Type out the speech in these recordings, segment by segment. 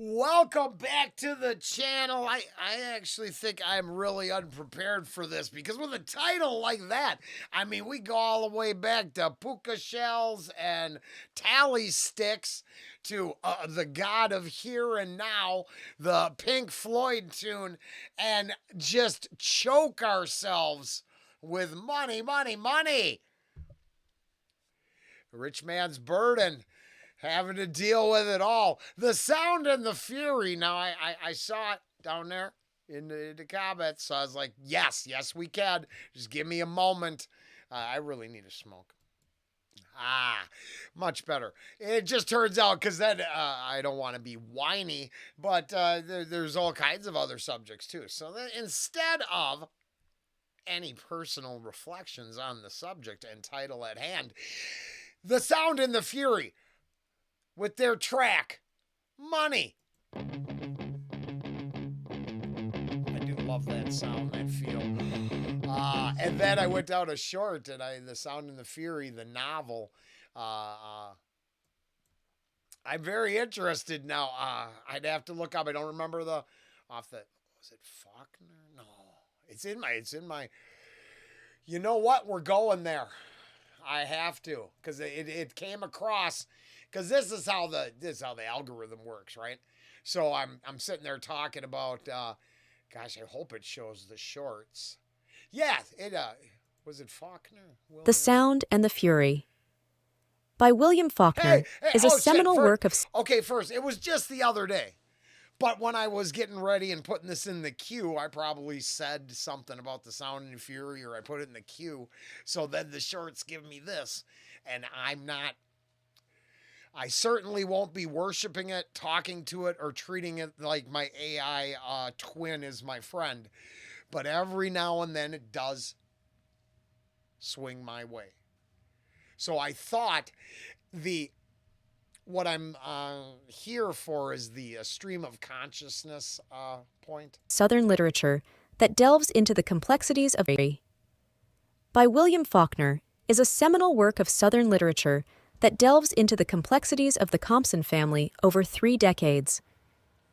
Welcome back to the channel. I actually think I'm really unprepared for this because with a title like that, I mean, we go all the way back to puka shells and tally sticks to the God of Here and Now, the Pink Floyd tune, and just choke ourselves with money, money, money. Rich man's burden, having to deal with it all. The Sound and the Fury. Now, I saw it down there in the comments, so I was like, yes, we can. Just give me a moment. I really need a smoke. Much better. It just turns out because then I don't want to be whiny, but there's all kinds of other subjects too. So instead of any personal reflections on the subject and title at hand, The Sound and the Fury with their track, Money. I do love that sound, that feel. And then I went down a short, and The Sound and the Fury, the novel. I'm very interested now. I'd have to look up. I don't remember was it Faulkner? No, it's in my. You know what? We're going there. I have to, because it came across, because this is how the algorithm works, right? So I'm sitting there talking about, gosh, I hope it shows the shorts. Yeah, it was it Faulkner? The Sound and the Fury by William Faulkner is a seminal work of... Okay, first, it was just the other day. But when I was getting ready and putting this in the queue, I probably said something about The Sound and Fury, or I put it in the queue. So then the shorts give me this. And I certainly won't be worshiping it, talking to it, or treating it like my AI twin is my friend. But every now and then it does swing my way. So I thought what I'm here for is the stream of consciousness point. Southern literature that delves into the complexities of... by William Faulkner is a seminal work of Southern literature that delves into the complexities of the Compson family over 3 decades.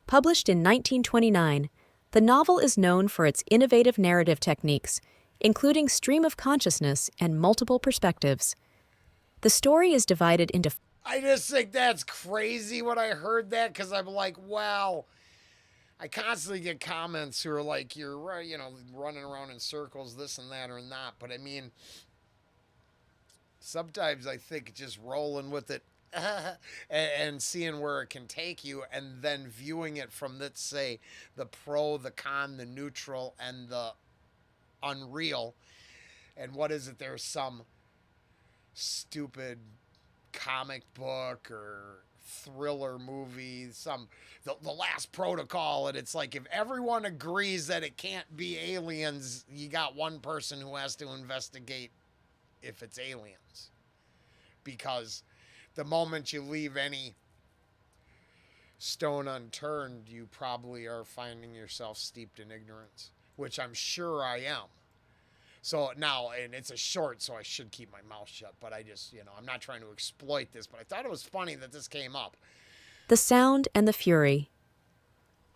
Published in 1929, the novel is known for its innovative narrative techniques, including stream of consciousness and multiple perspectives. The story is divided into... I just think that's crazy when I heard that, because I'm like, well, I constantly get comments who are like, you're right, running around in circles, this and that or not. But I mean, sometimes I think just rolling with it and seeing where it can take you, and then viewing it from, let's say, the pro, the con, the neutral, and the unreal. And what is it? There's some stupid comic book or thriller movie, the Last Protocol, and it's like, if everyone agrees that it can't be aliens, you got one person who has to investigate if it's aliens, because the moment you leave any stone unturned, you probably are finding yourself steeped in ignorance, which I'm sure I am. So now, and it's a short, so I should keep my mouth shut, but I just, I'm not trying to exploit this, but I thought it was funny that this came up. The Sound and the Fury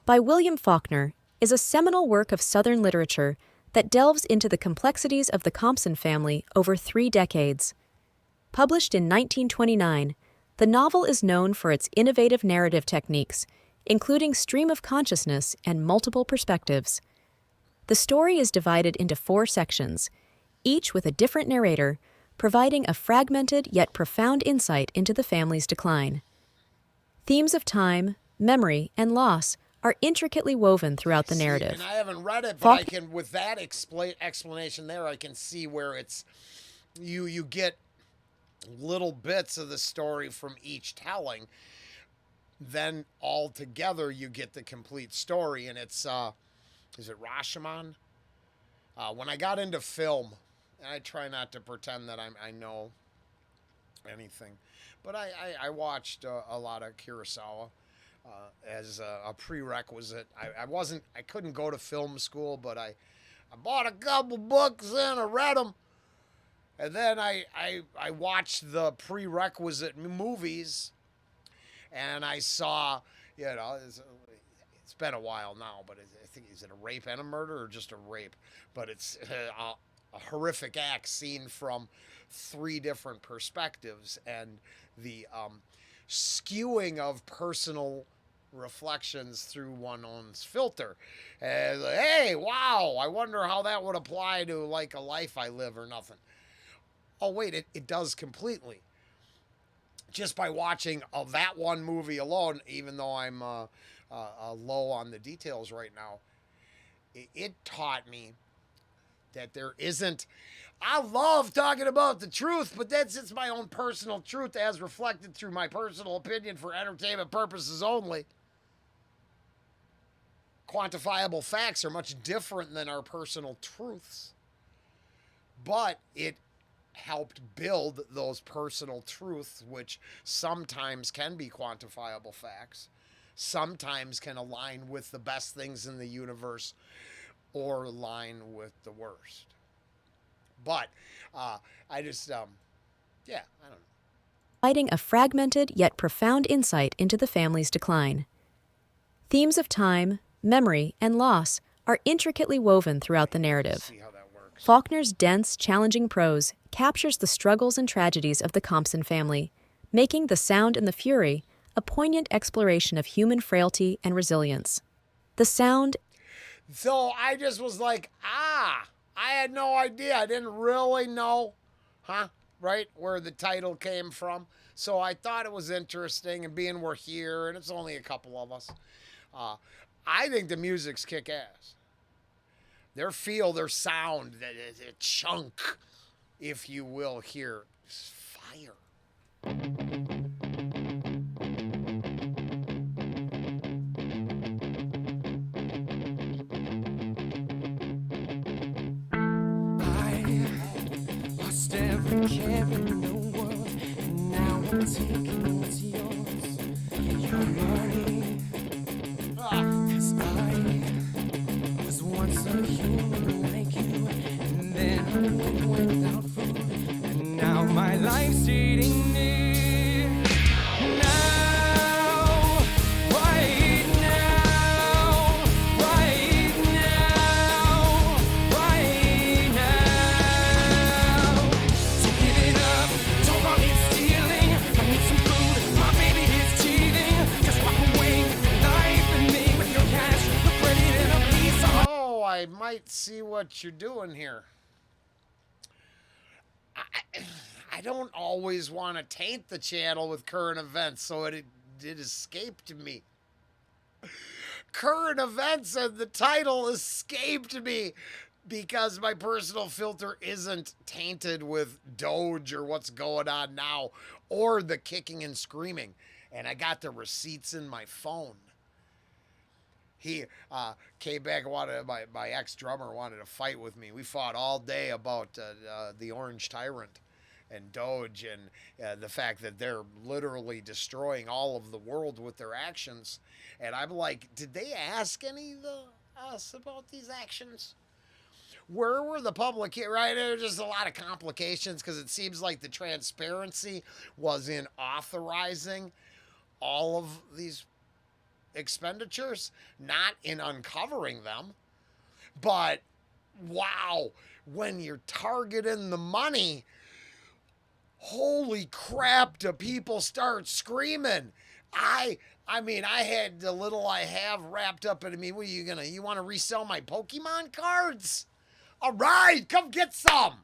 by William Faulkner is a seminal work of Southern literature that delves into the complexities of the Compson family over 3 decades. Published in 1929, the novel is known for its innovative narrative techniques, including stream of consciousness and multiple perspectives. The story is divided into 4 sections, each with a different narrator, providing a fragmented yet profound insight into the family's decline. Themes of time, memory, and loss are intricately woven throughout the narrative. And I haven't read it, but I can, with that explanation there, I can see where it's you get little bits of the story from each telling. Then all together you get the complete story, and it's is it Rashomon? When I got into film, and I try not to pretend that I know anything, but I watched a lot of Kurosawa as a prerequisite. I couldn't go to film school, but I bought a couple books and I read them. And then I watched the prerequisite movies, and I saw You know, it's been a while now, but I think is it a rape and a murder or just a rape? But it's a horrific act seen from three different perspectives, and the skewing of personal reflections through one's own filter. And like, hey, wow, I wonder how that would apply to like a life I live or nothing. Oh wait, it does completely. Just by watching that one movie alone, even though I'm low on the details right now, it taught me that there isn't. I love talking about the truth, but that's it's my own personal truth as reflected through my personal opinion for entertainment purposes only. Quantifiable facts are much different than our personal truths. But it helped build those personal truths, which sometimes can be quantifiable facts, sometimes can align with the best things in the universe or align with the worst. But I just, yeah, I don't know. Providing a fragmented yet profound insight into the family's decline. Themes of time, memory, and loss are intricately woven throughout the narrative. See how that works. Faulkner's dense, challenging prose captures the struggles and tragedies of the Compson family, making The Sound and the Fury a poignant exploration of human frailty and resilience. The Sound. So I just was like, I had no idea. I didn't really know, right, where the title came from. So I thought it was interesting, and being we're here, and it's only a couple of us, I think the music's kick ass. Their feel, their sound, a chunk, if you will, here is fire. Every care in the world, and now I'm taking what's yours. Your money, 'cause I was once a human like you, and then I went without food, and now my life's eating me. Now, right now, right now, right now. So give it up, don't want it stealing. I need some food, my baby is cheating. Just walk away, life and me with your cash, the credit and a piece of. Oh, I might see what you're doing here. I don't always want to taint the channel with current events, so it escaped me. Current events and the title escaped me because my personal filter isn't tainted with Doge or what's going on now or the kicking and screaming. And I got the receipts in my phone. He came back and wanted, my ex-drummer wanted to fight with me. We fought all day about the Orange Tyrant and Doge and the fact that they're literally destroying all of the world with their actions. And I'm like, did they ask any of us about these actions? Where were the public here? Right, there's just a lot of complications because it seems like the transparency was in authorizing all of these expenditures, not in uncovering them. But wow, when you're targeting the money, holy crap, do people start screaming. I mean, I had the little I have wrapped up into me. What are you want to resell my Pokemon cards? All right, come get some.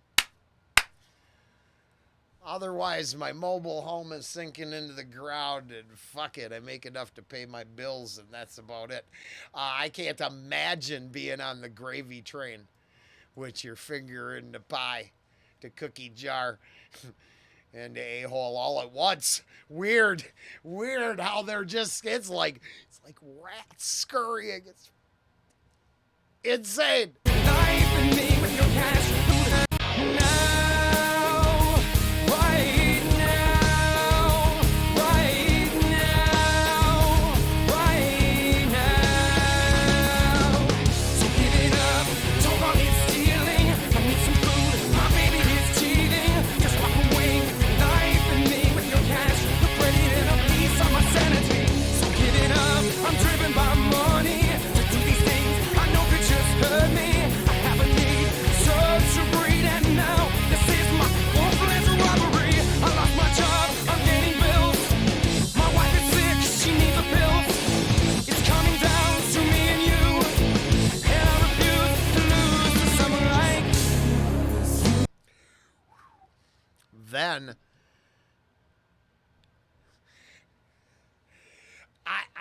Otherwise, my mobile home is sinking into the ground, and fuck it, I make enough to pay my bills, and that's about it. I can't imagine being on the gravy train with your finger in the pie, the cookie jar, and the a-hole all at once. Weird how they're just, it's like rats scurrying. It's insane. Life and me with your cash, now, right now, right now, right now. So give it up, don't want it stealing. I need some food, my baby is cheating. Just walk away, life and me with your cash, the credit and a piece of my sanity. So give it up. again,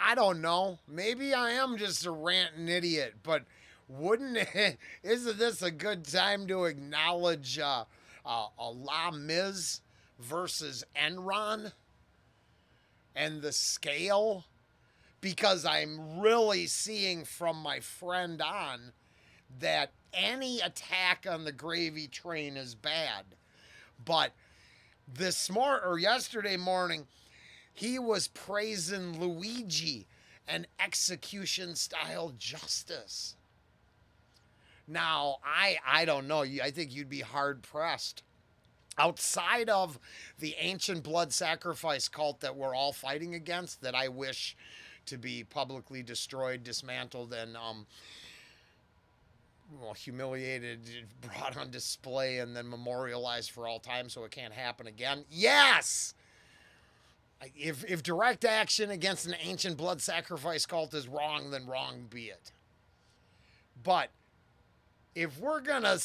I don't know. Maybe I am just a ranting idiot, but wouldn't it, isn't this a good time to acknowledge a La Miz versus Enron and the scale? Because I'm really seeing from my friend on that any attack on the gravy train is bad. But yesterday morning, he was praising Luigi and execution style justice. Now, I don't know. I think you'd be hard pressed. Outside of the ancient blood sacrifice cult that we're all fighting against, that I wish to be publicly destroyed, dismantled, and humiliated, brought on display, and then memorialized for all time so it can't happen again. Yes! If direct action against an ancient blood sacrifice cult is wrong, then wrong be it. But if we're going to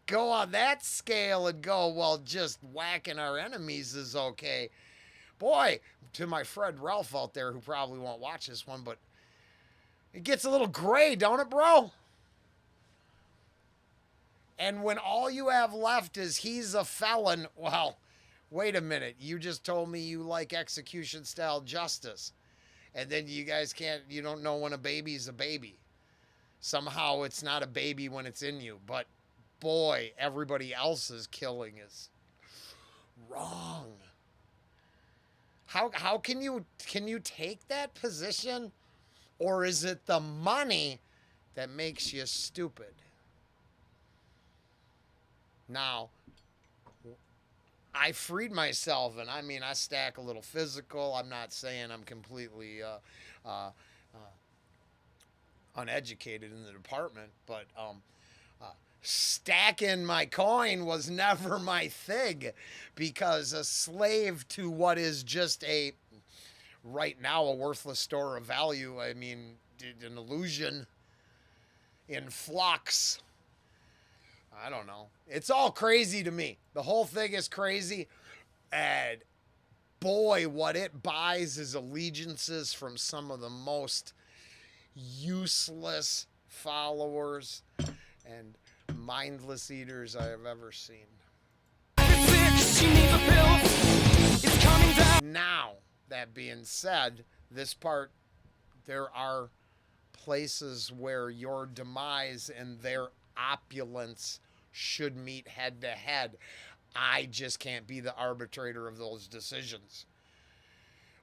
go on that scale and go, well, just whacking our enemies is okay. Boy, to my friend Ralph out there who probably won't watch this one, but it gets a little gray, don't it, bro? And when all you have left is he's a felon, well, wait a minute. You just told me you like execution style justice. And then you guys you don't know when a baby's a baby. Somehow it's not a baby when it's in you. But boy, everybody else's killing is wrong. How can you take that position? Or is it the money that makes you stupid? Now, I freed myself, and I mean, I stack a little physical. I'm not saying I'm completely uneducated in the department, but stacking my coin was never my thing, because a slave to what is just right now a worthless store of value, I mean, an illusion in flux. I don't know. It's all crazy to me. The whole thing is crazy. And boy, what it buys is allegiances from some of the most useless followers and mindless eaters I have ever seen. Now, that being said, this part, there are places where your demise and their opulence should meet head to head. I just can't be the arbitrator of those decisions.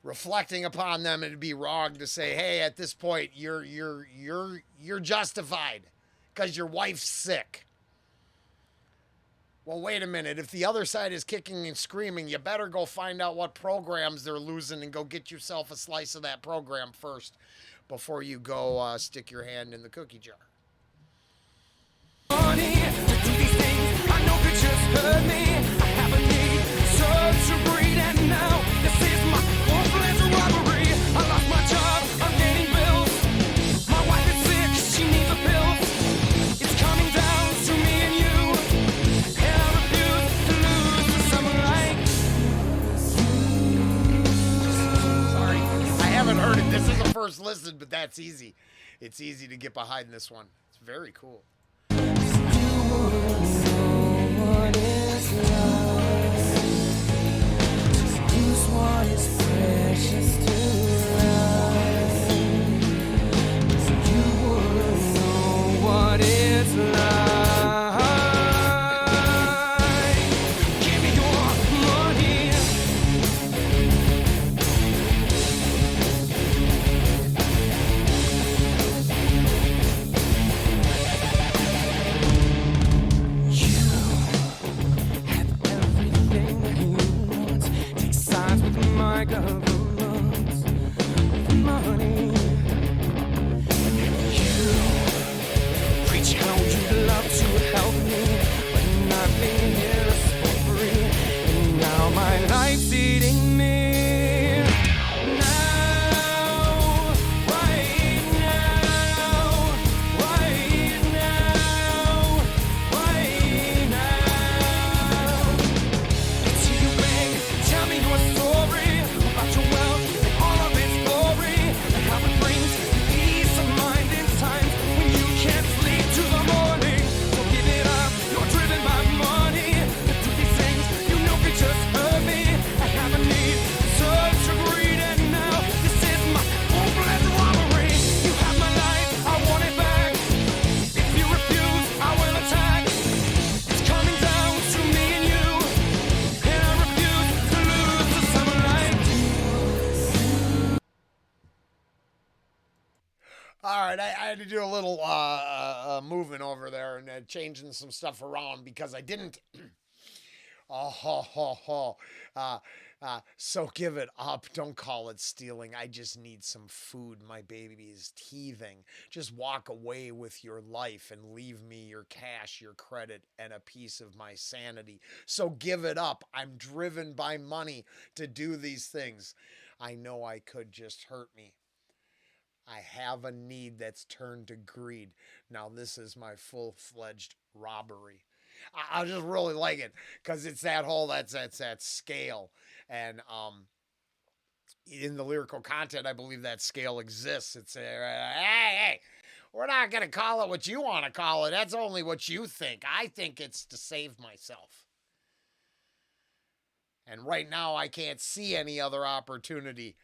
Reflecting upon them, it'd be wrong to say, "Hey, at this point, you're justified because your wife's sick." Well, wait a minute. If the other side is kicking and screaming, you better go find out what programs they're losing and go get yourself a slice of that program first before you go stick your hand in the cookie jar. Money to do these things, I know it just hurt me. I have a need, such a breed, and now this is my worthless robbery. I lost my job, I'm getting bills. My wife is sick, she needs a pill. It's coming down to me and you, and I refuse to lose to someone like you. Sorry, I haven't heard it. This is a first listen, but that's easy. It's easy to get behind this one. It's very cool. What is love? Use what is precious to us. You wouldn't know what is love. Give me your money. My government. All right, I had to do a little moving over there and changing some stuff around because I didn't. Oh, ho, ho, ho. So give it up. Don't call it stealing. I just need some food. My baby is teething. Just walk away with your life and leave me your cash, your credit, and a piece of my sanity. So give it up. I'm driven by money to do these things. I know I could just hurt me. I have a need that's turned to greed. Now, this is my full fledged robbery. I just really like it because it's that whole that's that scale, and in the lyrical content, I believe that scale exists. It's hey, we're not gonna call it what you want to call it. That's only what you think. I think it's to save myself, and right now I can't see any other opportunity.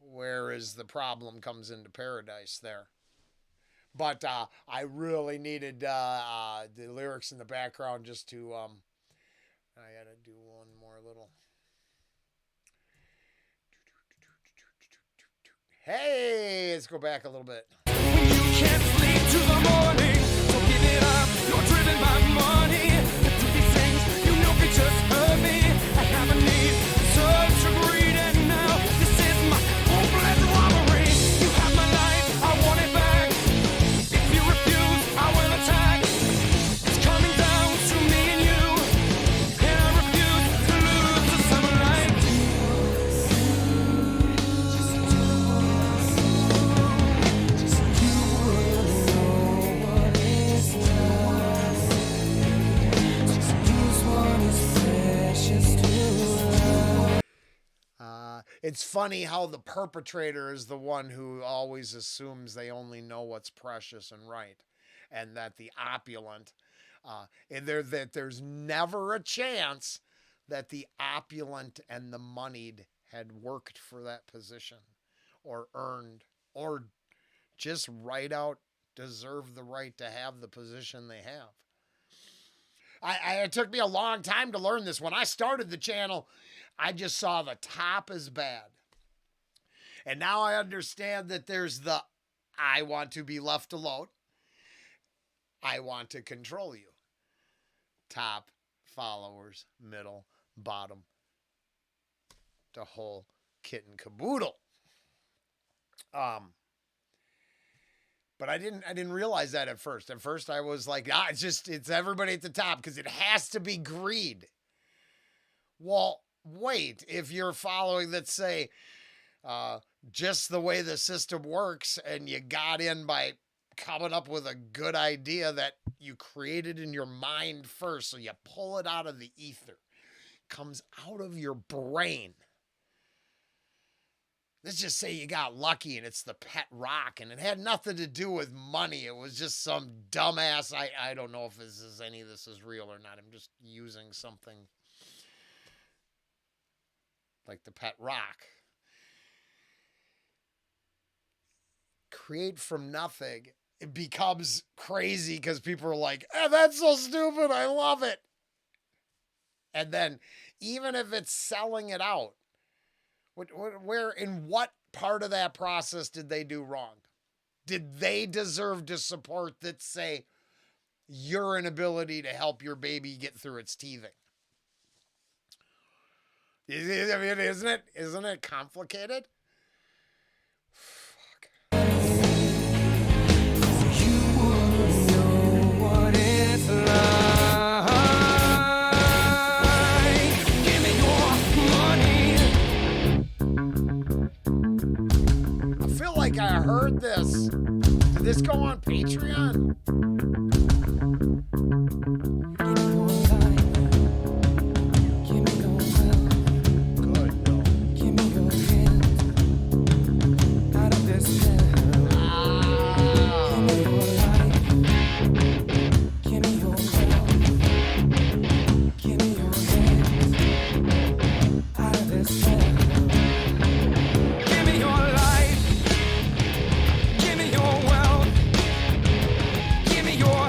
Whereas the problem comes into paradise there. But I really needed the lyrics in the background just to. I gotta do one more little. Hey, let's go back a little bit. When you can't sleep till the morning, so give it up. You're driven by money. To do these things you know could just hurt me. I have a need, such a greed, and now this is my hopeless robbery. You have my life, I want it back. If you refuse, I will attack. It's coming down to me and you, and I refuse to lose the sunlight. It's funny how the perpetrator is the one who always assumes they only know what's precious and right, and that the opulent, that there's never a chance that the opulent and the moneyed had worked for that position, or earned, or just right out deserve the right to have the position they have. It took me a long time to learn this. When I started the channel, I just saw the top is bad. And now I understand that there's the I want to be left alone. I want to control you. Top, followers, middle, bottom. The whole kit and caboodle. But I didn't realize that at first. At first I was like, it's everybody at the top because it has to be greed. Well, wait, if you're following that, say, just the way the system works and you got in by coming up with a good idea that you created in your mind first, so you pull it out of the ether, comes out of your brain. Let's just say you got lucky and it's the pet rock and it had nothing to do with money. It was just some dumbass. I don't know if any of this is real or not. I'm just using something like the pet rock. Create from nothing. It becomes crazy because people are like, that's so stupid. I love it. And then even if it's selling it out, where in what part of that process did they do wrong? Did they deserve to support that, say, your inability to help your baby get through its teething? I mean, isn't it complicated? Fuck. You wouldn't know what it's like. Give me your money. I feel like I heard this. Did this go on Patreon? Give me your life. Good, no. Give me your hand. Out of this hell. Give me your life. Give me your love. Give me your hand. Out of this hell. Give me your life. Give me your wealth. Give me your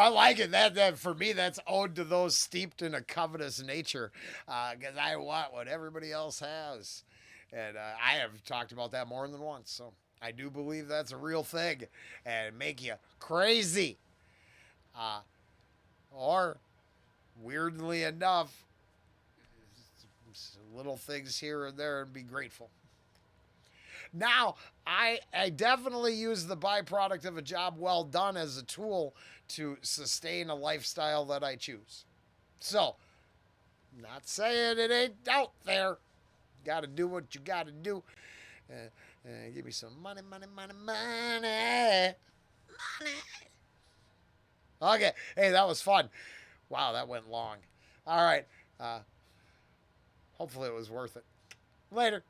I like it. That for me, that's ode to those steeped in a covetous nature, because I want what everybody else has, and I have talked about that more than once. So I do believe that's a real thing, and make you crazy, or weirdly enough, little things here and there, and be grateful. Now, I definitely use the byproduct of a job well done as a tool to sustain a lifestyle that I choose. So, not saying it ain't out there. Got to do what you got to do. Give me some money, money, money, money. Okay, hey, that was fun. Wow, that went long. All right. Hopefully it was worth it. Later.